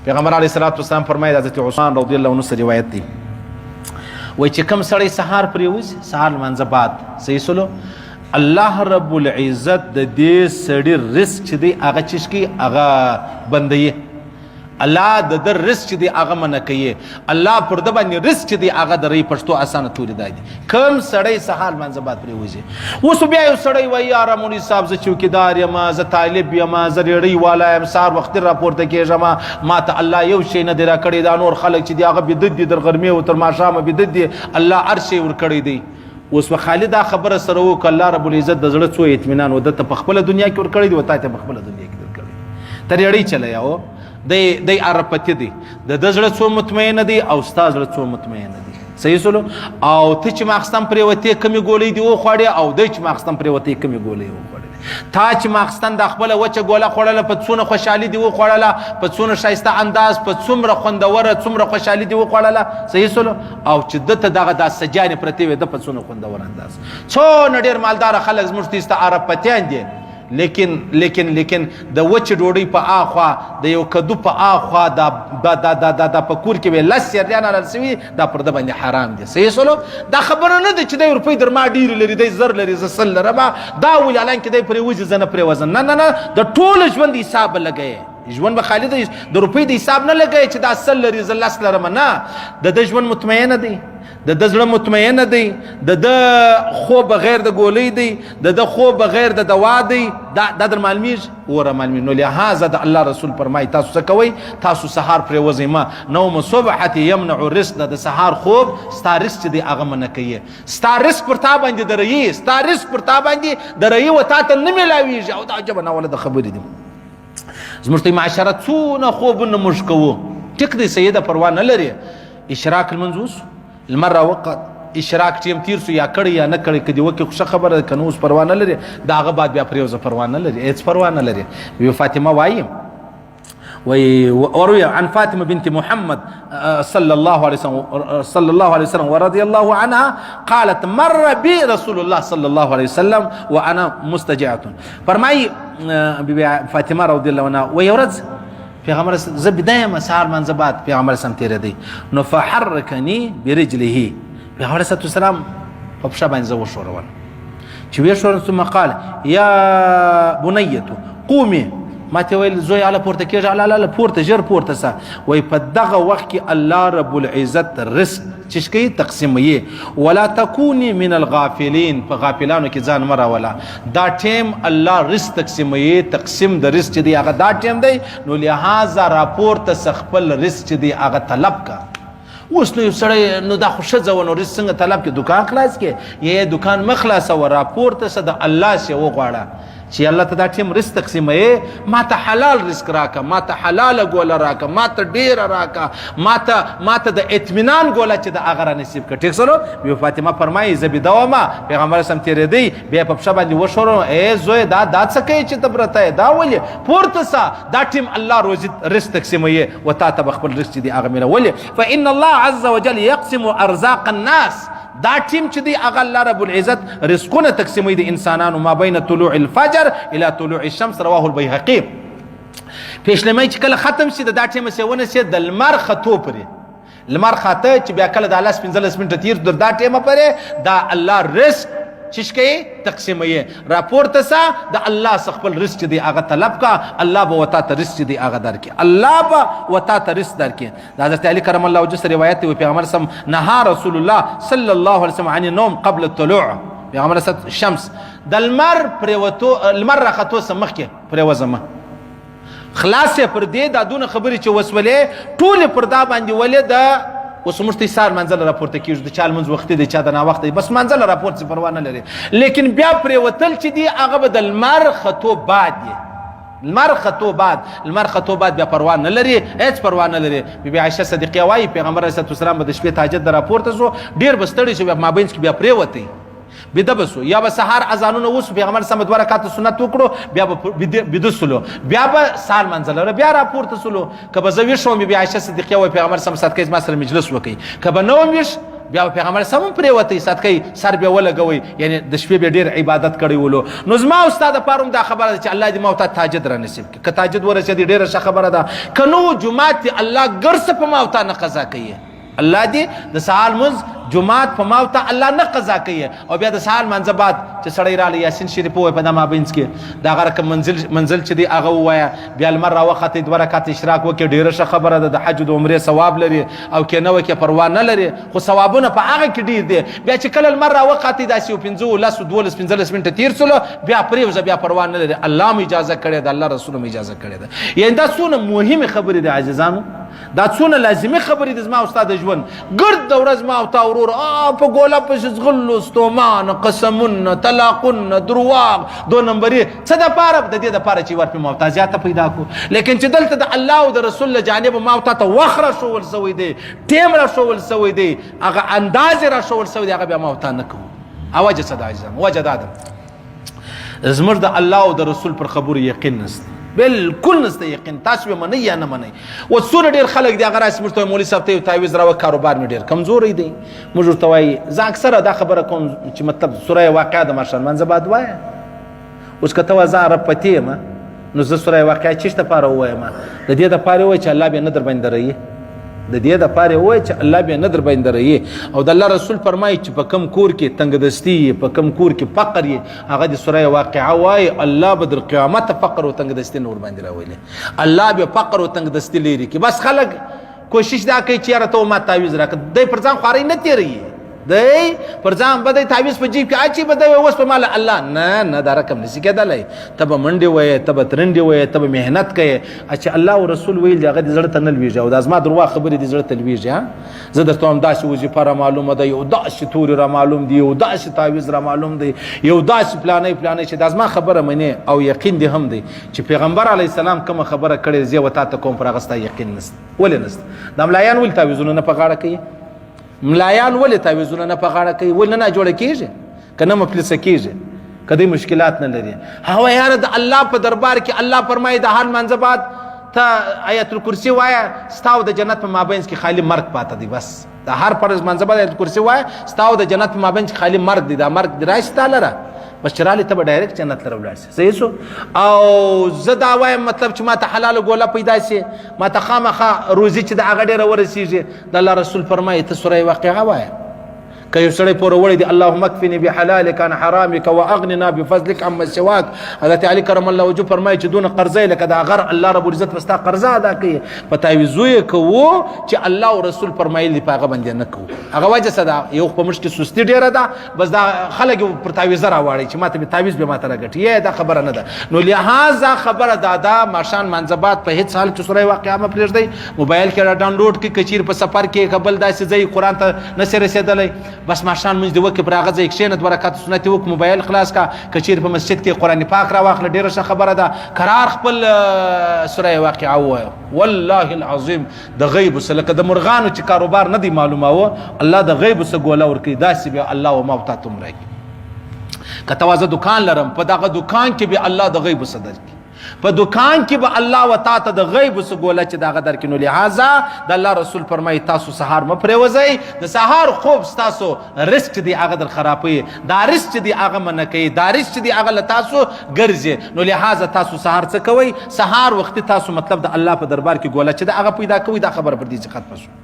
پیغمبر علیه الصلاۃ والسلام فرمایي حضرت عثمان رضی الله عنه روایت دی وای چې کوم سړی سهار پرېوځي سهار لمانځه بعد صحیح سلو الله رب العزت د دې سړي رزق چې دی هغه چیش کی هغه بندوي الله د در رزق چې دی هغه منع کوي الله پر د باندې رزق چې دی هغه د ری پښتو اسانه توري دی کوم سړی سهار لمانځه بعد پرېوځي اوس بیا یو سړی وای یاره مولوي صاحب زه چوکیدار یم زه طالب یم زه ریړۍ والا یم سهار وختي راپورته کېږم ما ته الله یو شی نه دی راکړی دا نور خلک چې دی هغه بدد دي در غرمې او تر ماښامه بدد دي الله هر شی ورکړی دی اوس په خالد دا خبره سره وکړه الله رب العزت د زړه څو اطمینان و دته په خپله دنیا کې ورکړی دی و تا ته په خپله دنیا کې ورکړی ته ریړۍ چلی او دی عربپتی دی د زړه څو مطمئنه دی او ستا زړه څو مطمئنه دی صحیح سلو او ته چې ماخستن پرېوتې کمې ګولۍ دي وخوړې او دی چې ماخستن پرېوتې کمې ګولۍ وخوړې تا چې ماخستن د خپله وچه ګوله خوړله په څونه خوشحالي دي وخوړله په څونه ښایسته انداز په څومره خوندوره څومره خوشحالي دي وخوړله صحیح سلو او چې دته دغه دا سجانې پرتې وې ده په څونه خوندور انداز څونه ډېر مالداره خلک زموږ ته ایسته عربپتیان دي لیکن د وچ ډوډۍ په اخوا د یو کدو په اخوا دا په کور کې به لس سیریان رسوي دا پر د باندې حرام دي صحیح سلو دا خبره نه ده چې د روپۍ در ما ډېرې لري دی زر لري زه سل لرم دا ولې حالانکه دی پرېوځي زه نه پرېوځم نه د ټول ژوند حساب به لګوي ژوند به خالي دی د روپۍ د حساب نه لګوي چې دا سل لري زه لس لرم نه د ژوند مطمئنه دی د زړه مطمئنه دی د خوب بغیر د ګولۍ دی د خوب بغیر د دوا دی دا در معلومیږي وره معلومیږي نو لهذا د الله رسول فرمایي تاسو څه کوئ تاسو سهار پرېوځئ ما نوم صبحة یمنع الرزق د سهار خوب ستا رزق چې دی هغه منع کوي ستا رزق پر تا باندې درایي ستا رزق پر تا باندې درایي و تا ته نه میلاویږي او دا عجبه ناوله د خبرې دي زموږ ته معاشره څونه خوبونه موږ کوو ټیک دی سیده پروا نه لري اشراق لمونځ وسو لمر راوقت اشراق ټیم تیر سو یا کړی یا نه کړی کدی وکي خوشا خبره کنه اوس پروا نه لري دا هغه بعد بیا پرېوځه پروا نه لري هیڅ پروا نه لري بی فاطمه وایم وروي عن فاطمه بنت محمد صلى الله عليه وسلم ورضي الله عنها قالت مر بي رسول الله صلى الله عليه وسلم وانا مستجعه فرمای بی فاطمه رضی الله عنها و یورز پیغمبر ز بدايه سهار منځ بعد پیغمبر سم تیر دی نو فحركني برجله پیغمبر صلی الله علیه وسلم په پښه باندې زو شورول چې وی شورول ثم قال يا بنيه قومي ما ته ویل زوی اله پورته کېږه اله پورته ژر پورته سه وای په دغه وخت کې الله رب العزت رزق چې کوي تقسیموي ولا تکوني من الغافلین په غافلانو کې ځان مه راوله دا ټیم الله رزق تقسیموي تقسیم د رزق چې دی هغه دا ټیم دی نو لهذا راپورته سه خپل رزق چې دی هغه طلب کا اوس نو یو سړی نو دا خو ښځه و نو رزق څنګه طلب کې دکان خلاص کې یا دکان مه خلاصوه راپورته سه د الله سې وغواړه چې الله ته دا ټیم رزق تقسیموي ما ته حلال رزق راکه ما ته حلاله ګوله راکه ما ته ډېره راکه ما ته د اطمینان ګوله چې د هغه را نصیب کړه ټیک سلو بی فاطمه فرمایي زه بیده ومه پیغمبر سم تېرېدی بیا په پښه باندې وشورم ای زوی دا څه کوې چې ته پرته یې دا ولې پورته سه دا ټیم الله رزق تقسیموي و تا ته به خپل رزق چې دی هغه میله ولې فان الله عز وجل یقسم ارزاق الناس دا ټیم چې دی هغه الله رب العزت رزقونه تقسیموي د انسانانو ما بین طلوع الفجر الى طلوع الشمس رواه البيهقي پیشلمی چې کله ختم شي دا ټیم سیونه سي د لمر خطو پرې لمر خاطه چې بیا کله د 15 منټه تیر در دا ټیم پرې دا الله رزق چشکې تقسیموي راپورته سه د الله څخه خپل رزق چې دی هغه طلب کا الله به وتا ته رزق چې دی هغه درکړي الله به وتا ته رزق درکړي د حضرت علی کرم الله وجهه روایت دی پیغمبر سم نهى رسول الله صلی الله علیه وسلم عن النوم قبل الطلوع پیغمبر شمس د لمر راختو سم مخکې پرېوځم خلاص پر دې دا دونه خبرې چې وسولې ټول پر دا باندې ولې د اوس موږ ته سهار منځل راپورته کېږو د چا لمونځ وختي دی چا د ناوخته دی بس منځل راپورته څه پروا نه لري لیکن بیا پرېوتل چې دی هغه به د لمر خطو بعد دی لمر خطو بعد بیا پروا نه لري هیڅ پروا نه لري بی عایشه صدیقه وایي پیغمبر علیه السلام به د شپې تهجد راپورته سو ډېر به ستړی شو بیا مابینځ کې بیا پرېوتی بیده بسو یا به سهار اذانونه وسو پیغمبر سم 2 رکعات سنت وکړو بیا به بیده سلو بیا به سال منځل بیا راپورته سلو کبه زوی شوم بی عایشه صدیقه وایي پیغمبر سم صدقه ما سره مجلس وکي کبه نو ویش بیا پیغمبر سم پریوتی صدقې سر به ولګوي یعنی د شپې به ډیر عبادت کړی ولو. نو زما استاد پاروم دا خبره ده چې الله دې موتا تاجد را نصیب کړي. که تاجد ورسېدي ډیره ښه خبره ده، که نو جمعات الله ګرځ په موتا نه قضا کوي. الله دې د سهار لمونځ جمعات په موتا الله نه قضا کوي. او بیا د سهار لمانځه بعد چې سړی رالی یاسین شریف ووایي په دا مابینځ کې د هغه رقم منزل چې دی هغه ووایه، بیا لمر راوختې 2 رکعت اشراق وکړي، ډېره ښه خبره ده. د حج د عمرې ثواب لري او که نه وکړي پروا نه لري، خو ثوابونه په هغه کې ډېر دي. بیا چې کله لمر راوختې داسې یو 15 منټه تېر سولو بیا پرېوځه، بیا پروا نه لري. الله هم اجازه کړې ده، الله رسول هم اجازه کړې ده. یعنې دا څونه مهمې خبرې دي عزیزانو، دا څونه لازمي خبرې دي زما استاد ژوند. ګرد د ورځ ما او تا ورور په ګوله پسې ځغلو، ستومان، قسمونه، طلاقونه، درواغ، 2 نمبرې څه دپاره؟ د دې دپاره چې ور پې موتا زیاته پیدا کړو. لیکن چې دلته د الله او د رسول له جانبه موتا ته وخت راښول سوی دی، ټیم راښول سوی دی، هغه انداز یې راښول سوی دی، هغه بیا موتا نه کوو. او وجه څه ده عزیزان؟ وجه دا ده زموږ د الله او د رسول پر خبرو یقین نشته، بالکل نشته یقین. تاسو به منئ یا نه منئ. و څونه ډېر خلک دي هغه راسي موږ ته مولوي صاحب ته یو تعویض راوړه، کاروبار مې ډېر کمزوری دی. موږ ورته وایي زه اکثره دا خبره کوم چې مطلب سوره واقعه د ماښام لمانځه بعد وایه. اوس که ته وایې زه عرب پتې یم، نو زه سوره واقعه چېش دپاره ووایم؟ د دې دپاره ووایه چې الله بیا نه در باندې دروي، د دې دپاره ووایه چې الله بیا نه در باندې دروي. او د الله رسول فرمایي چې په کم کور کې تنګدستي، په کم کور کې فقر یې، هغه د سوره واقعه وایي الله به در قیامت فقر او تنګدستي نه ورباندې راولي. الله بیا فقر او تنګدستي لري کې. بس خلک کوشش دا کوي چې یاره ته ما تعویض راکړه، دی پر ځان خوارۍ نه تېروي، دی پر ځان به دی تعویض په جیب کې اچي، به دی اوس په مال الله نه دا رقم نشي کېدلی. ته به منډې وایې، ته به ترنډې وایې، ته به محنت کوې. چې الله او رسول ویل دی هغه دې زړه ته نه لوېږي، او دا زما درواغ خبرې دې زړه ته لوېږي. زه درته وایم داسې وظیفه را معلومه ده، یو داسې تورې را معلوم دي، یو داسې تعویض را معلوم دی، یو داسې پلانۍ چې دا زما خبره منې او یقین دې هم دی چې پیغمبر علیه السلام کومه خبره کړې زه و تا ته کوم، پر هغه ستا یقین نشته. ولې نشته؟ دا ملایان ولې تعویضونه نه په غاړه کوي؟ ملایان ولې تعویضونه نه په غاړه کوي؟ ولې نه جوړه کېږي؟ که نه مفلسه کېږي؟ که دوی مشکلات نه لري؟ هغه یاره د الله په دربار کې الله فرمایي د هر لمانځه بعد ته آیت الکرسي وایه، ستا او د جنت په مابینځ کې خالي مرګ پاته دی. بس د هر فرض لمانځه بعد آیت الکرسي وایه، ستا او د جنت په مابینځ کې خالي مرګ دی. دا مرګ دې راشي تا لره، بس چې رالې ته به ډایرکټ جنت لره ولاړ شي. صحیح شو؟ او زه دا وایم مطلب چې ما ته حلاله ګوله پیدا شي، ما ته خامخا روزي چې د هغه ډېره ورسېږي. د الله رسول فرمایي ته سوره واقعه وایه. که یو سړی پوره وړی دی اللهم اکفني بحلالک عن حرامک واغننا بفضلک عما سواک، حضرت علی کرم الله وجهه فرمایي چې دونه قرضه یې لکه دا غر الله رب العزت په ستا قرضه ادا کوي. په تعویضو یې کوو چې الله او رسول فرمایلي په هغه باندې نه کوو. هغه وجه څه ده؟ یو په موږ کې سستي ډېره ده، بس دا خلک پر تعویضه راواړي چې ما ته تعویض به ما ته راګټي، یا دا خبره نه ده. نو لهذا خبره دا ده ماښام لمانځه بعد په هېڅ حال کې سوره واقعه مه پرېږدئ. موبایل کې را ډاونلوډ کړئ، که چیرې په سفر کې که بل داسې ځای قرآن ته نسې رسېدلی، بس ماښام لمونځ دې وکړې، پر هغه ځای کښېنه، 2 رکعته سنت یې وکړه، موبایل خلاص کا. که چیرې په مسجد کې قرآن پاک را واخله، ډېره ښه خبره ده. قرار خپل سوره واقعه ووایه. والله العظیم د غیب څه لکه د مرغانو چې کاروبار نه دی معلوماوه، الله د غیب څه ګوله ورکوي، داسې بیا الله و ما تا ته هم راکړي. که ته وازه دکان لرم، په دغه دکان کې به الله د غیب څه درکړي، په دکان کې به الله و تا ته د غیب څه ګوله چې دغه درکړي. نو لهذا د الله رسول فرمایي تاسو سهار مه پرېوځئ، د سهار خوب ستاسو رزق چې دی هغه در خرابوي، دا رزق چې دی هغه منع کوي، دا رزق چې دی هغه له تاسو ګرځي. نو لهذا تاسو سهار څه کوئ؟ سهار وختي تاسو مطلب د الله په دربار کې ګوله چې د هغه پیدا کوئ. دا خبره پر دې چې ختمه شو.